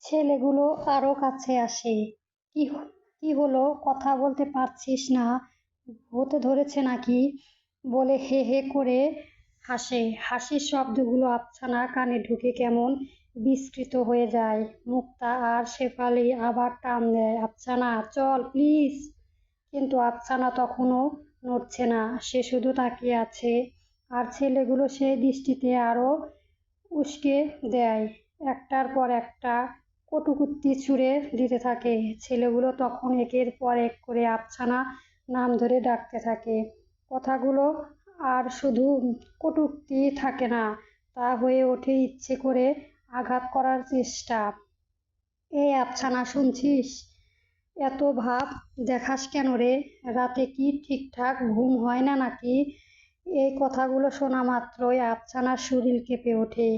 ছেলেগুলো আরো কাছে আসে। কি কি হলো, কথা বলতে পারছিস না? ভূতে ধরেছে নাকি? বলে হে হে করে হাসে। হাসির শব্দগুলো আফসানার কানে ঢুকে কেমন বিস্মৃত হয়ে যায়। মুক্তা আর শেফালি আবার টান দেয়, আফসানা চল প্লিজ। কিন্তু আফসানা তখনও নড়ছে না, সে শুধু তাকিয়ে আছে। আর ছেলেগুলো সেই দৃষ্টিতে আরো উস্কে দেয়। একটার পর একটা কটূক্তি ছুড়ে দিতে থাকে। ছেলেগুলো তখন একের পর এক করে আফসানা নাম ধরে ডাকতে থাকে। কথাগুলো আর শুধু কটূক্তি থাকে না, তা হয়ে ওঠে ইচ্ছে করে আঘাত করার চেষ্টা। এই আফসানা শুনছিস? এত ভাব দেখাস কেন রে? রাতে কি ঠিকঠাক ঘুম হয় না নাকি? এই কথাগুলো শোনা মাত্রই আফসানার শরীর কেঁপে ওঠে।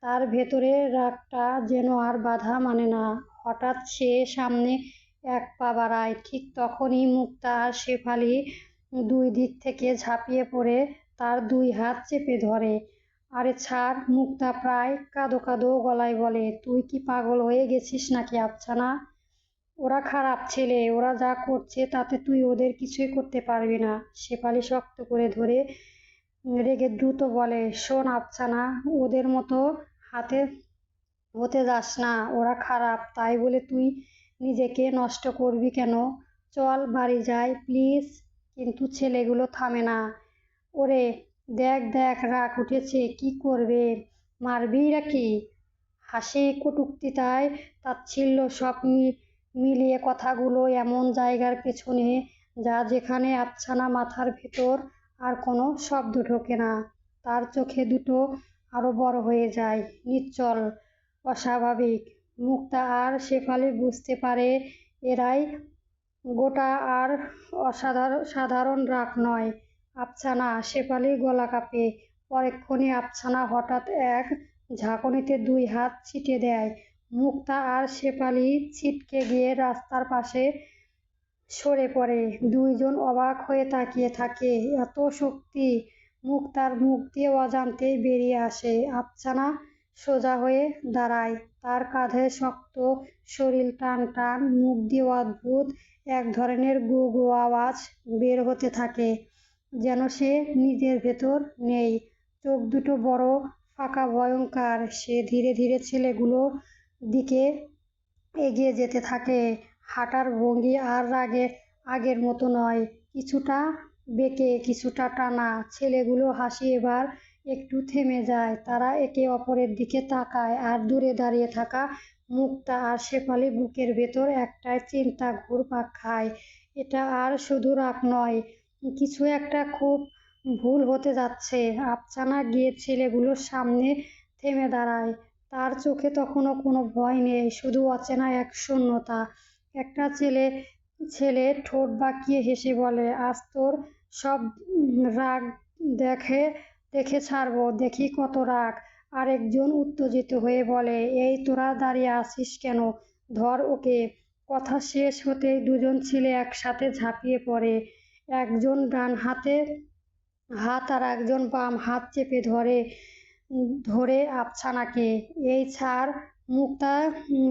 তার ভেতরে রাগটা যেন আর বাধা মানে না। হঠাৎ সে সামনে এক পা বাড়ায়। ঠিক তখনই মুক্তা আর শেফালি দুই দিক থেকে ঝাঁপিয়ে পড়ে তার দুই হাত চেপে ধরে। আরে ছাড়! মুক্তা প্রায় কাঁদো কাঁদো গলায় বলে, তুই কি পাগল হয়ে গেছিস নাকি আফসানা? ওরা খারাপ ছেলে, ওরা যা করছে তাতে তুই ওদের কিছুই করতে পারবি না। শেফালি শক্ত করে ধরে রেগে দ্রুত বলে, শোন আফসানা, ওদের মতো হাতে হতে যাস না। ওরা খারাপ, তাই বলে তুই নিজেকে নষ্ট করবি কেন? চল বাড়ি যাই প্লিজ। কিন্তু ছেলেগুলো থামে না। ওরে দেখ দেখ, রাগ উঠেছে, কি করবে? মারবি নাকি? হাসি, কটূক্তিতায় তাচ্ছিল্য সব মিলিয়ে কথাগুলো এমন জায়গার পেছনে যা যেখানে আফসানা মাথার ভেতর আর কোনো শব্দ ঢোকে না। তার চোখে দুটো আরো বড় হয়ে যায়, নিশ্চল, অস্বাভাবিক। মুক্তা আর শেফালি বুঝতে পারে এরাই গোটা, আর সাধারণ রাগ নয়। আফসানা, শেফালির গলা কাঁপে। পরক্ষণে আফসানা হঠাৎ এক ঝাঁকুনিতে দুই হাত ছিটে দেয়। মুক্তা আর শেফালি ছিটকে গিয়ে রাস্তার পাশে সরে পড়ে। দুইজন অবাক হয়ে তাকিয়ে থাকে। এত শক্তি! মুক্তার মুখ দিয়ে অজান্তেই বেরিয়ে আসে। আফসানা সোজা হয়ে দাঁড়ায়। তার কাঁধে শক্ত শরীর টান টান, মুখ দিয়ে অদ্ভুত এক ধরনের গো গো আওয়াজ বের হতে থাকে, যেন সে নিজের ভেতর নেই। চোখ দুটো বড় ফাঁকা, ভয়ঙ্কর। সে ধীরে ধীরে ছেলেগুলোর দিকে এগিয়ে যেতে থাকে। হাঁটার ভঙ্গি আর আগের মতো নয়, কিছুটা বেঁকে, কিছুটা টানা। ছেলেগুলো হাসি এবার একটু থেমে যায়। তারা একে অপরের দিকে তাকায়, আর দূরে দাঁড়িয়ে থাকা মুক্তা আর শেফালি বুকের ভেতর একটাই চিন্তা ঘুরপাক খায়। এটা আর শুধু রাগ নয়, কিছু একটা খুব ভুল হতে যাচ্ছে। আফসানা গিয়ে ছেলেগুলোর সামনে থেমে দাঁড়ায়। তার চোখে তখনও কোনো ভয় নেই, শুধু অচেনা এক শূন্যতা। একটা ছেলে ঠোঁট বাঁকিয়ে হেসে বলে, আজ তোর সব রাগ দেখে দেখে ছাড়বো, দেখি কত রাগ। আরেকজন উত্তেজিত হয়ে বলে, এই তোরা দাঁড়িয়ে আছিস কেন? ধর ওকে। কথা শেষ হতেই দুজন ছেলে একসাথে ঝাঁপিয়ে পড়ে। একজন ডান হাতে হাত আর একজন বাম হাত চেপে ধরে আফসানাকে। এই ছাড়! মুক্তা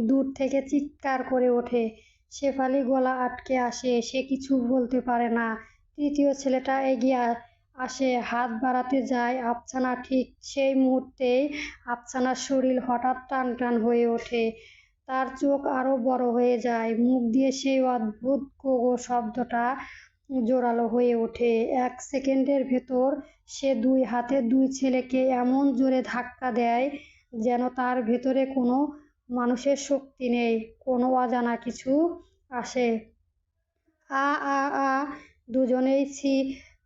দূর থেকে চিৎকার করে ওঠে। শেফালি গলা আটকে আসে, সে কিছু বলতে পারে না। তৃতীয় ছেলেটা এগিয়ে আসে, হাত বাড়াতে যায়। আফসানা ঠিক সেই মুহূর্তেই আফসানার শরীর হঠাৎ টান টান হয়ে ওঠে। তার চোখ আরো বড় হয়ে যায়, মুখ দিয়ে সেই অদ্ভুত গো গো শব্দটা জোরালো হয়ে ওঠে। এক সেকেন্ডের ভেতর সে দুই হাতে দুই ছেলেকে এমন জোরে ধাক্কা দেয় যেন তার ভেতরে কোনো মানুষের শক্তি নেই, কোনো অজানা কিছু আসে। আ আ আ দুজনেই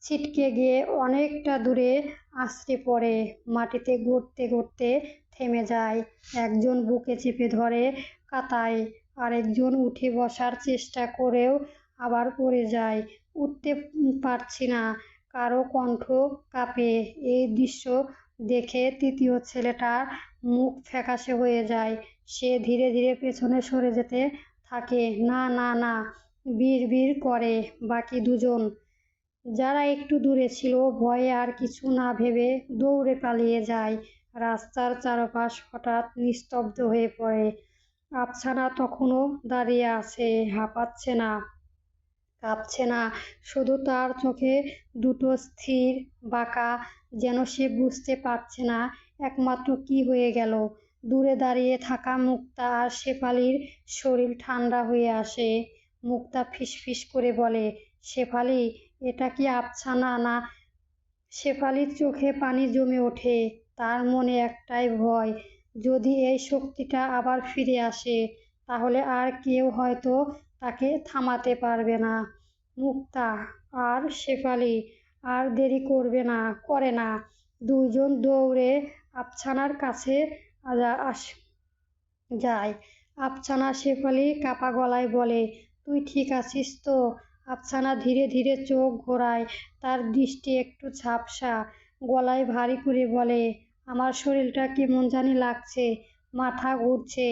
ছিটকে গিয়ে অনেকটা দূরে আছড়ে পড়ে। মাটিতে গড়তে গড়তে থেমে যায়। একজন বুকে চেপে ধরে কাঁদায়, আরেকজন উঠে বসার চেষ্টা করেও আবার পড়ে যায়। উঠতে পারছি না, কারো কণ্ঠ কাঁপে। এই দৃশ্য দেখে তৃতীয় ছেলেটার মুখ ফ্যাকাশে হয়ে যায়। সে ধীরে ধীরে পেছনে সরে যেতে থাকে। না না না, বিড়বিড় করে বাকি দুজন, যারা একটু দূরে ছিল। ভয়ে আর কিছু না ভেবে দৌড়ে পালিয়ে যায়। রাস্তার চারপাশ হঠাৎ নিস্তব্ধ হয়ে পড়ে। আফসানা তখনও দাঁড়িয়ে আছে, হাঁপাচ্ছে না, কাঁপছে না, শুধু তার চোখে দুটো স্থির বাঁকা, যেন সে বুঝতে পারছে না একমাত্র কি হয়ে গেল। দূরে দাঁড়িয়ে থাকা মুক্তা আর শেফালির শরীর ঠান্ডা হয়ে আসে। মুক্তা ফিসফিস করে বলে, শেফালি, এটা কি আফসানা না? শেফালির চোখে পানি জমে ওঠে। তার মনে একটাই ভয়, যদি এই শক্তিটা আবার ফিরে আসে তাহলে আর কেউ হয়তো তাকে থামাতে পারবে না। মুক্তা আর শেফালি আর দেরি করে না। দুইজন দৌড়ে আফসানার কাছে যায়। আফসানা শেফালি কাপা গলায় বলে, তুই ঠিক আছিস তো? আফসানা ধীরে ধীরে চোখ ঘোরায়, তার দৃষ্টি একটু ঝাপসা, গলায় ভারী করে বলে, আমার শরীরটা কেমন জানি লাগছে, মাথা ঘুরছে।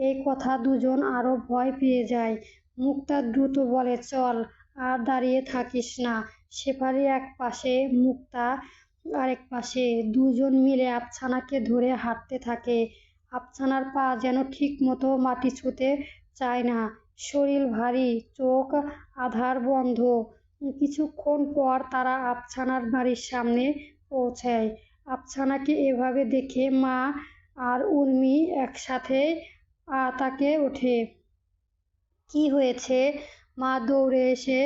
এই কথা দুজন আরো ভয় পেয়ে যায়। মুক্তা দ্রুত বলে, চল, আর দাঁড়িয়ে থাকিস না। শেফালি এক পাশে, মুক্তা আরেক পাশে, দুজন মিলে আফসানাকে ধরে হাঁটতে থাকে। আফসানার পা যেন ঠিক মতো মাটি ছুঁতে চায় না, শরীর ভারী, চোখ আধার বন্ধ। কিছুক্ষণ পর তারা আফসানার বাড়ির সামনে পৌঁছায়। আফসানাকে এভাবে দেখে মা আর উর্মি একসাথে তাকে ওঠে। কি হয়েছে? মা দৌড়ে এসে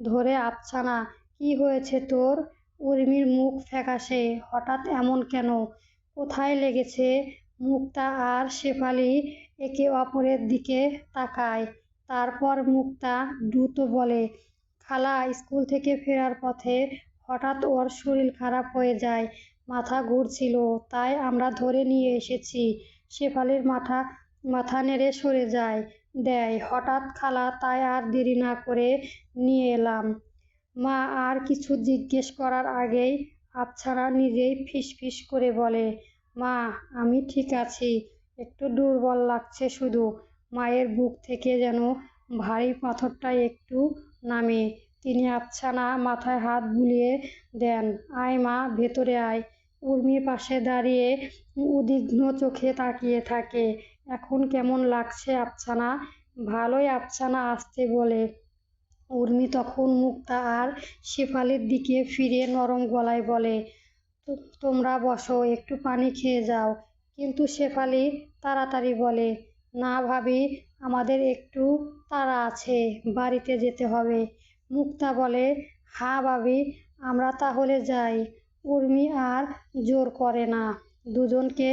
ধরে আফসানা, কি হয়েছে তোর? উর্মির মুখ ফ্যাকাশে, হঠাৎ এমন কেন? কোথায় লেগেছে? মুক্তা আর শেফালি একে অপরের দিকে তাকায়। তারপর মুক্তা দ্রুত বলে, খালা, স্কুল থেকে ফেরার পথে হঠাৎ ওর শরীর খারাপ হয়ে যায়, মাথা ঘুরছিল, তাই আমরা ধরে নিয়ে এসেছি। শেফালির মাথা নেড়ে সরে দেয় হঠাৎ খালা, তাই আর দেরি না করে নিয়ে এলাম। মা আর কিছু জিজ্ঞেস করার আগেই আফসানা নিজেই ফিসফিস করে বলে, মা, আমি ঠিক আছি, একটু দুর্বল লাগছে শুধু। মায়ের বুক থেকে যেন ভারী পাথরটা একটু নামে। তিনি আফসানা মাথায় হাত বুলিয়ে দেন। আয় মা, ভেতরে আয়। উর্মি পাশে দাঁড়িয়ে উদ্বিগ্ন চোখে তাকিয়ে থাকে। এখন কেমন লাগছে আফসানা? ভালোই, আফসানা আস্তে বলে। উর্মি তখন মুক্তা আর শেফালির দিকে ফিরে নরম গলায় বলে, তোমরা বসো, একটু পানি খেয়ে যাও। কিন্তু শেফালি তাড়াতাড়ি বলে, না ভাবি, আমাদের একটু তাড়া আছে, বাড়িতে যেতে হবে। মুক্তা বলে, হ্যাঁ ভাবি, আমরা তাহলে যাই। উর্মি আর জোর করে না, দুজনকে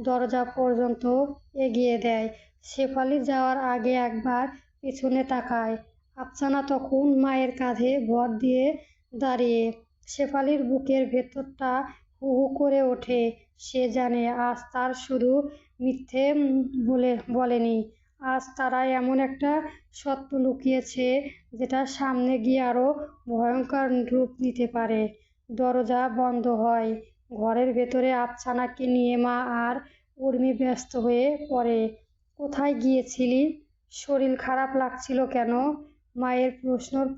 দরজা পর্যন্ত এগিয়ে দেয়। শেফালি যাওয়ার আগে একবার পিছনে তাকায়। আফসানা তখন মায়ের কাঁধে ভর দিয়ে দাঁড়িয়ে। শেফালির বুকের ভেতরটা হু হু করে ওঠে। সে জানে আজ তার শুধু মিথ্যে বলেনি, আজ তারা এমন একটা সত্য লুকিয়েছে যেটা সামনে গিয়ে আরো ভয়ঙ্কর রূপ নিতে পারে। দরজা বন্ধ হয়। ঘরের ভেতরে আফসানাকে নিয়ে মা আর উর্মি ব্যস্ত হয়ে পড়ে। কোথায় গিয়েছিলি? শরীর খারাপ লাগছিল কেন? মায়ের প্রশ্নর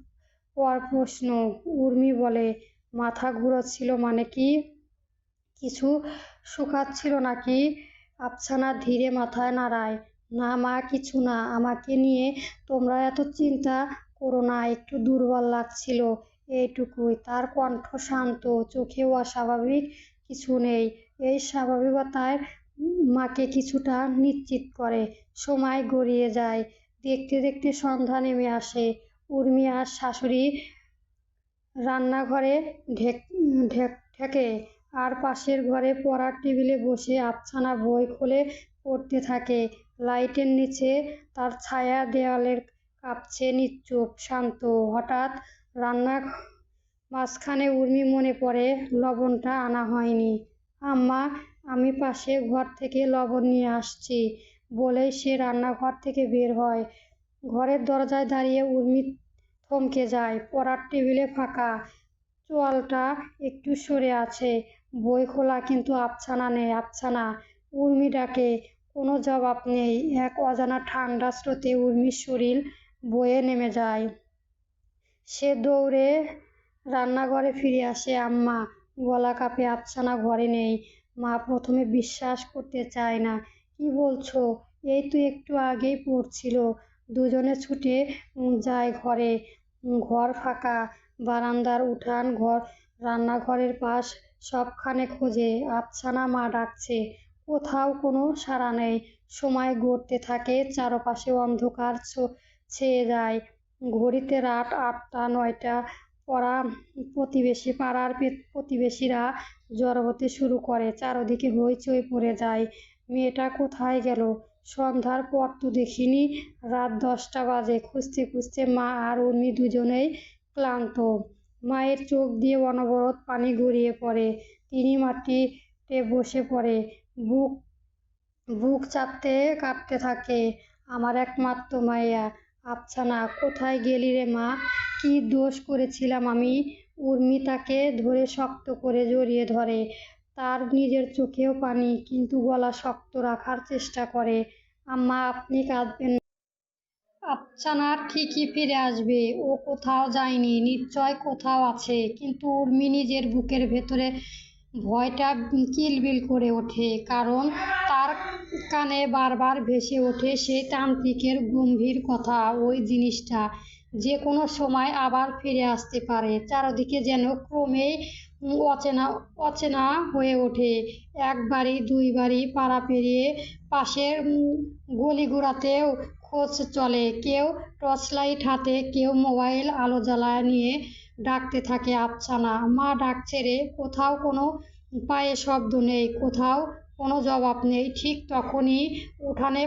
পর প্রশ্ন। উর্মি বলে, মাথা ঘুরাচ্ছিল মানে কি? কিছু শুকাচ্ছিল নাকি? আফসানা ধীরে মাথায় নাড়ায়, না মা, কিছু না, আমাকে নিয়ে তোমরা এত চিন্তা করো না, একটু দুর্বল লাগছিল, এইটুকুই। তার কণ্ঠ শান্ত, চোখেও অস্বাভাবিক কিছু নেই। এই স্বাভাবিকতায় মাকে কিছুটা নিশ্চিত করে। সময় গড়িয়ে যায়। দেখতে দেখতে সন্ধ্যা নেমে আসে। উর্মি আর শাশুড়ি রান্নাঘরে ঢেকে, আর পাশের ঘরে পড়ার টেবিলে বসে আফসানা বই খুলে পড়তে থাকে। লাইটের নিচে তার ছায়া দেয়ালের কাঁপছে, নিশ্চুপ, শান্ত। হঠাৎ রান্নার মাঝখানে উর্মি মনে পড়ে, লবণটা আনা হয়নি। আম্মা, আমি পাশের ঘর থেকে লবণ নিয়ে আসছি বলেই সে রান্নাঘর থেকে বের হয়। ঘরের দরজায় দাঁড়িয়ে উর্মি থমকে যায়। পড়ার টেবিলে ফাঁকা, তোয়ালটা একটু সরে আছে, বই খোলা, কিন্তু আফসানা নেই। আফসানা! উর্মি ডাকে, কোনো জবাব নেই। এক অজানা ঠান্ডা স্রোতে উর্মির শরীর বয়ে নেমে যায়। সে দৌড়ে রান্নাঘরে ফিরে আসে। আম্মা! গলা কাঁপে, আফসানা ঘরে নেই। মা প্রথমে বিশ্বাস করতে চায় না। কি বলছো? এই তো একটু আগেই পড়ছিল। দুজনে ছুটে যায় ঘরে। ঘর ফাঁকা, বারান্দার উঠান, ঘর, রান্নাঘরের পাশ, সবখানে খোঁজে। আফসানা, মা ডাকছে, কোথাও কোনো সাড়া নেই। সময় গড়তে থাকে, চারপাশে অন্ধকার ছেয়ে যায়। ঘড়িতে রাত 8টা 9টা পড়া। পাড়ার প্রতিবেশীরা জড়ো হতে শুরু করে। চারদিকে হইচই পড়ে যায়। মেয়েটা কোথায় গেল? সন্ধ্যার পর তো দেখিনি। রাত 10টা বাজে। খুঁজতে খুঁজতে মা আর উর্মি দুজনেই ক্লান্ত। মায়ের চোখ দিয়ে অনবরত পানি গড়িয়ে পড়ে। তিনি মাটিতে বসে পড়ে, বুক বুক চাপতে কাঁপতে থাকে। আমার একমাত্র মাইয়া, আফসানা, কোথায় গেলি রে মা? কি দোষ করেছিলাম আমি? উর্মি তাকে ধরে শক্ত করে জড়িয়ে ধরে। তার নিজের চোখেও পানি, কিন্তু গলা শক্ত রাখার চেষ্টা করে। আম্মা, আপনি কাঁদবেন না। আফসানা ঠিকই ফিরে আসবে। ও কোথাও যায়নি, নিশ্চয় কোথাও আছে। কিন্তু উর্মি নিজের বুকের ভেতরে ভয়টা কিলবিল করে ওঠে, কারণ তার কানে বারবার ভেসে ওঠে সেই তান্ত্রিকের গম্ভীর কথা। ওই জিনিসটা যে কোনো সময় আবার ফিরে আসতে পারে। চারদিকে যেন ক্রমেই অচেনা অচেনা হয়ে ওঠে। এক বাড়ি, দুই বাড়ি পাড়া পেরিয়ে পাশের গলিগুড়াতেও খোঁজ চলে। কেউ টর্চলাইট হাতে, কেউ মোবাইল আলো জ্বালায় নিয়ে ডাকতে থাকে, আফসানা, মা ডাকছে রে। কোথাও কোনো পায়ে শব্দ নেই, কোথাও কোনো জবাব নেই। ঠিক তখনই উঠানে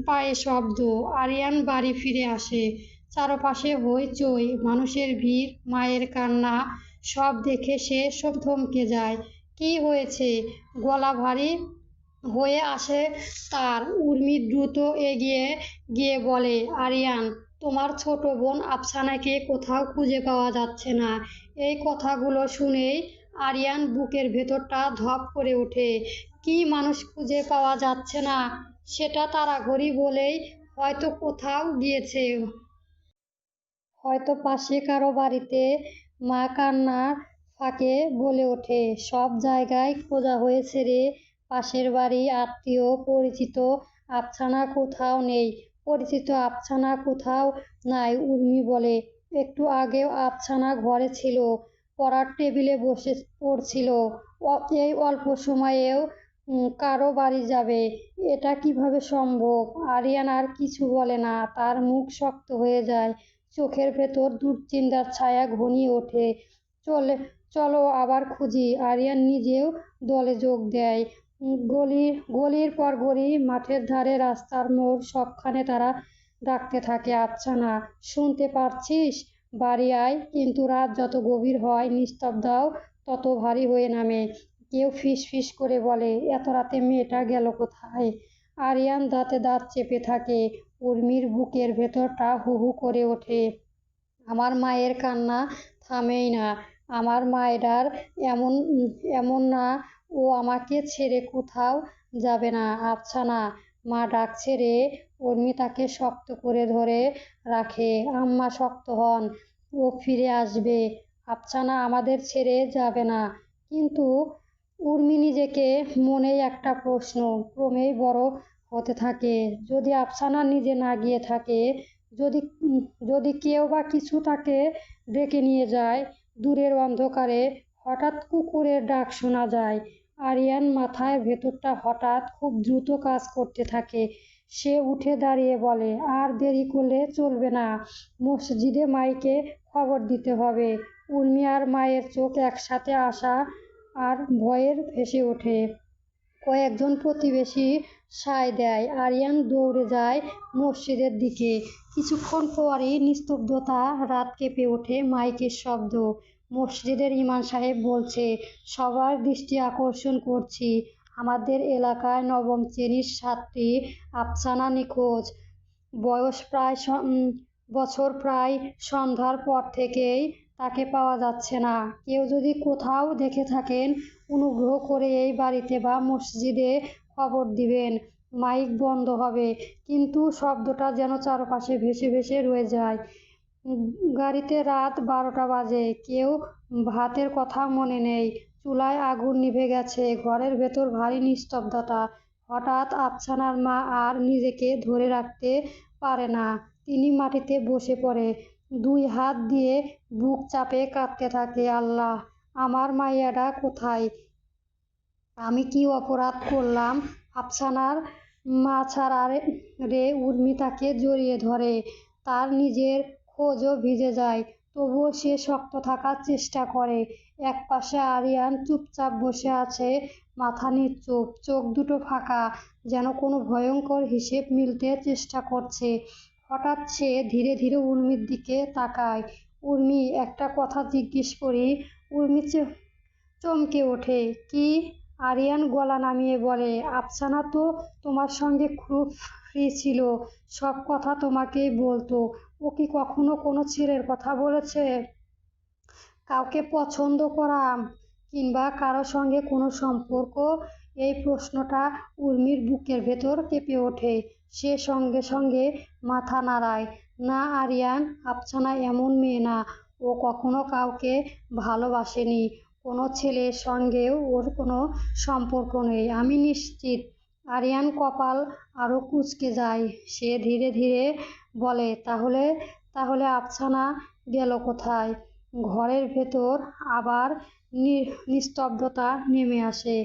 পায়ে শব্দ। আরিয়ান বাড়ি ফিরে আসে। চারপাশে হইচই, মানুষের ভিড়, মায়ের কান্না। সব দেখে সে সব থমকে যায়। কি হয়েছে? গলা ভারী হয়ে আসে তার। উর্মি দ্রুত এগিয়ে গিয়ে বলে, আরিয়ান, তোমার ছোট বোন আফসানাকে কোথাও খুঁজে পাওয়া যাচ্ছে না। এই কথাগুলো শুনেই আরিয়ান বুকের ভেতরটা ধপ করে ওঠে। কি মানুষ খুঁজে পাওয়া যাচ্ছে না? সেটা তাড়াতাড়ি বলেই হয়তো কোথাও গিয়েছে, হয়তো পাশে কারো বাড়িতে। মা কান্নার ফাঁকে বলে ওঠে, সব জায়গায় খোঁজা হয়েছে রে। পাশের বাড়ি, আত্মীয়, পরিচিত, আফসানা কোথাও নেই। পরিচিত আফসানা কোথাও নাই। উর্মি বলে, একটু আগেও আফসানা ঘরে ছিল, পড়ার টেবিলে বসে পড়ছিল। এই অল্প সময়েও কারো বাড়ি যাবে? এটা কিভাবে সম্ভব? আরিয়ান আর কিছু বলে না, তার মুখ শক্ত হয়ে যায়। চোখের ভেতর দুশ্চিন্তার ছায়া ঘনিয়ে ওঠে। চলে চলো আবার খুঁজি। আরিয়ান নিজেও দলে যোগ দেয়। গলির পর গলি, মাঠের ধারে, রাস্তার মোড়, সবখানে তারা ডাকতে থাকে, আফসানা, শুনতে পারছিস? বাড়ি আয়। কিন্তু রাত যত গভীর হয়, নিস্তব্ধতাও তত ভারী হয়ে নামে। কেউ ফিস ফিস করে বলে, এত রাতে মেয়েটা গেল কোথায়? আরিয়ান দাঁতে দাঁত চেপে থাকে। উর্মির বুকের ভেতরটা হু হু করে ওঠে। আমার মায়ের কান্না থামেই না। আমার মায়েরার এমন এমন না, ও আমাকে ছেড়ে কোথাও যাবে না। আফসানা, মা ডাকছে রে। উর্মি তাকে শক্ত করে ধরে রাখে। আম্মা, শক্ত হন, ও ফিরে আসবে। আফসানা আমাদের ছেড়ে যাবে না। কিন্তু উর্মি নিজেকে, মনেই একটা প্রশ্ন ক্রমেই বড় হতে থাকে। যদি আফসানা নিজে না গিয়ে থাকে, যদি যদি কেউ বা কিছু তাকে ডেকে নিয়ে যায়। দূরের অন্ধকারে হঠাৎ কুকুরের ডাক শোনা যায়। আরিয়ান মাথায় ভেতরটা হঠাৎ খুব দ্রুত কাজ করতে থাকে। সে উঠে দাঁড়িয়ে বলে, আর দেরি করলে চলবে না। মসজিদে মাইকে খবর দিতে হবে। উর্মি আর মায়ের চোখ একসাথে আশা আর ভয়ের ভেসে ওঠে। কয়েকজন প্রতিবেশী সায় দেয়। আরিয়ান দৌড়ে যায় মসজিদের দিকে। কিছুক্ষণ পরই নিস্তব্ধতা, রাত কেঁপে ওঠে মাইকের শব্দ। মসজিদের ইমাম সাহেব বলছে, সবার দৃষ্টি আকর্ষণ করছি, আমাদের এলাকায় নবম শ্রেণীর ছাত্রী আফসানা নিখোঁজ। বয়স প্রায় বছর প্রায়। সন্ধ্যার পর থেকেই তাকে পাওয়া যাচ্ছে না। কেউ যদি কোথাও দেখে থাকেন, অনুগ্রহ করে এই বাড়িতে বা মসজিদে খবর দিবেন। মাইক বন্ধ হবে, কিন্তু শব্দটা যেন চারপাশে ভেসে ভেসে রয়ে যায়। গাড়িতে রাত 12টা বাজে। কেউ ভাতের কথা মনে নেই। চুলায় আগুন নিভে গেছে। ঘরের ভেতর ভারী নিস্তব্ধতা। হঠাৎ আফসানার মা আর নিজেকে ধরে রাখতে পারে না। তিনি মাটিতে বসে পড়ে, দুই হাত দিয়ে বুক চাপে কাঁদতে থাকে। আল্লাহ, আমার মাইয়াটা কোথায়? আমি কি অপরাধ করলাম? আফসানার মা ছাড়া রে উর্মি তাকে জড়িয়ে ধরে। তার নিজের খোঁজও ভিজে যায়, তবুও সে শক্ত থাকার চেষ্টা করে। একপাশে আরিয়ান চুপচাপ বসে আছে, মাথা নিচুপ, চোখ দুটো ফাঁকা, যেন কোনো ভয়ঙ্কর হিসেব মিলতে চেষ্টা করছে। হঠাৎ সে ধীরে ধীরে উর্মির দিকে তাকায়। উর্মি, একটা কথা জিজ্ঞেস করি? উর্মি চমকে ওঠে। কি? আরিয়ান গলা নামিয়ে বলে, আফসানা তো তোমার সঙ্গে খুব ফ্রি ছিল, সব কথা তোমাকেই বলতো। ও কি কখনো কোনো ছেলের কথা বলেছে? কাউকে পছন্দ করা কিংবা কারো সঙ্গে কোনো সম্পর্ক? এই প্রশ্নটা উর্মির বুকের ভেতর কেঁপে ওঠে। সে সঙ্গে সঙ্গে মাথা নাড়ায়। না আরিয়ান, আফসানা এমন মেয়ে না। ও কখনো কাউকে ভালোবাসেনি। কোনো ছেলের সঙ্গেও ওর কোনো সম্পর্ক নেই, আমি নিশ্চিত। আরিয়ান কপাল আরও কুঁচকে যায়। সে ধীরে ধীরে বলে, তাহলে তাহলে আফসানা গেল কোথায়? ঘরের ভেতর আবার নিস্তব্ধতা নেমে আসে।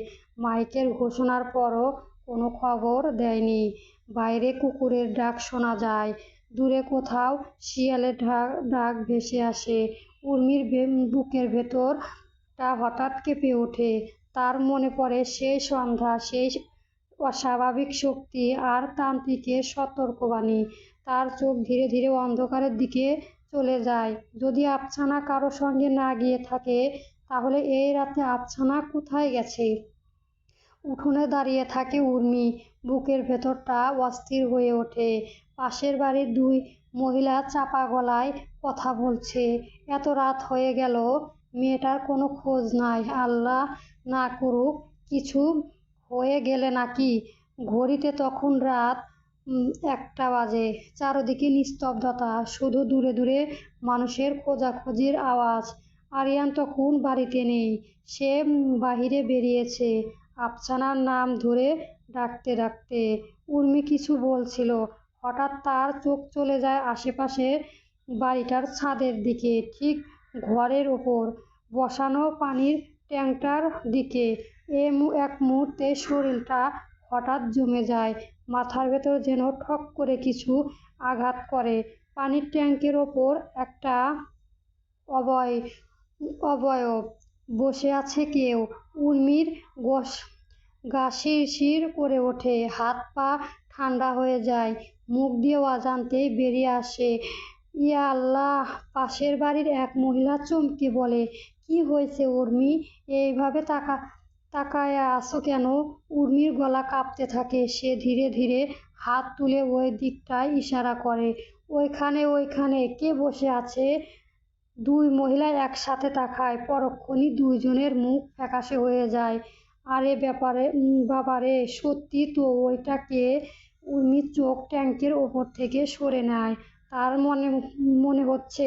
মাইকের ঘোষণার পরও কোনো খবর দেয়নি। বাইরে কুকুরের ডাক শোনা যায়, দূরে কোথাও শিয়ালের ডাক ভেসে আসে। উর্মির বুকের ভেতরটা হঠাৎ কেঁপে ওঠে। তার মনে পড়ে সেই সন্ধ্যা, সেই অস্বাভাবিক শক্তি আর তান্ত্রিকের সতর্কবাণী। তার চোখ ধীরে ধীরে অন্ধকারের দিকে চলে যায়। যদি আফসানা কারো সঙ্গে না গিয়ে থাকে, তাহলে এই রাতে আফসানা কোথায় গেছে? উঠোনে দাঁড়িয়ে থাকে উর্মি, বুকের ভেতরটা অস্থির হয়ে ওঠে। পাশের বাড়ির দুই মহিলা চাপা গলায় কথা বলছে। এত রাত হয়ে গেল, মেয়েটার কোনো খোঁজ নাই। আল্লাহ না করুক কিছু হয়ে গেলে নাকি। ঘড়িতে তখন রাত 1টা বাজে। চারদিকে নিস্তব্ধতা, শুধু দূরে দূরে মানুষের খোঁজাখুঁজির আওয়াজ। আরিয়ান তখন বাড়িতে নেই, সে বাহিরে বেরিয়েছে, আফসানার নাম ধরে ডাকতে ডাকতে। উর্মি কিছু বলছিল, হঠাৎ তার চোখ চলে যায় আশেপাশের বাড়িটার ছাদের দিকে, ঠিক ঘরের ওপর বসানো পানির ট্যাঙ্কটার দিকে। এক মুহূর্তে শরীরটা হঠাৎ জমে যায়, মাথার ভেতর যেন ঠক করে কিছু আঘাত করে। পানির ট্যাঙ্কের ওপর একটা অবয়ব বসে আছে কেউ। উর্মির গা শিরশির করে ওঠে, হাত পা ঠান্ডা হয়ে যায়, মুখ দিয়ে অজান্তেই বেরিয়ে আসে, ইয়া আল্লাহ! পাশের বাড়ির এক মহিলা চমকে বলে, কি হয়েছে উর্মি? এইভাবে তাকায় আছো কেন? উর্মির গলা কাঁপতে থাকে। সে ধীরে ধীরে হাত তুলে ওই দিকটায় ইশারা করে। ওইখানে কে বসে আছে? দুই মহিলা একসাথে তাকায়। পরক্ষণেই দুইজনের মুখ ফ্যাকাশে হয়ে যায়। আরে বাবারে, সত্যি তো, ওইটা কে? উর্মির চোখ ট্যাঙ্কের ওপর থেকে সরে নেয়। তার মনে হচ্ছে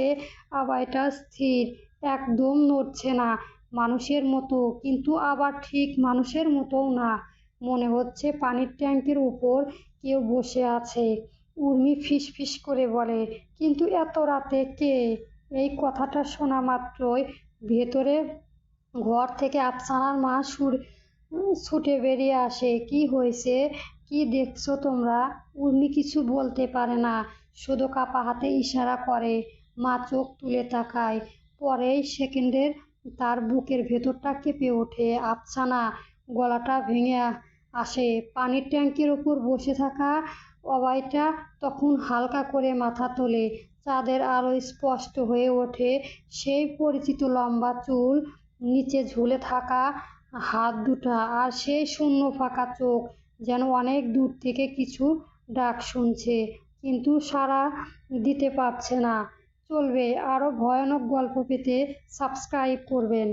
আবাইটা স্থির, একদম নড়ছে না। মানুষের মতো, কিন্তু আবার ঠিক মানুষের মতোও না। মনে হচ্ছে পানির ট্যাঙ্কের উপর কেউ বসে আছে। উর্মি ফিসফিস করে বলে, কিন্তু এত রাতে কে? এই কথাটা শোনা মাত্রই ভেতরে ঘর থেকে আফসানার মা ছুটে বেরিয়ে আসে। কি হয়েছে? কি দেখছো তোমরা? উর্মি কিছু বলতে পারে না, শুধু কাপা হাতে ইশারা করে। মা চোখ তুলে তাকায়। পরেই সেকেন্ডের তার বুকের ভেতরটা কেঁপে ওঠে। আফসানা! গলাটা ভেঙে আসে। পানির ট্যাঙ্কের ওপর বসে থাকা অবাইটা তখন হালকা করে মাথা তোলে। চাঁদের আলোয় স্পষ্ট হয়ে ওঠে সেই পরিচিত লম্বা চুল, নিচে ঝুলে থাকা হাত দুটা, আর সেই শূন্য ফাঁকা চোখ, যেন অনেক দূর থেকে কিছু ডাক শুনছে, কিন্তু সাড়া দিতে পারছে না। চলবে আরও ভয়ানক গল্প পেতে সাবস্ক্রাইব করবেন।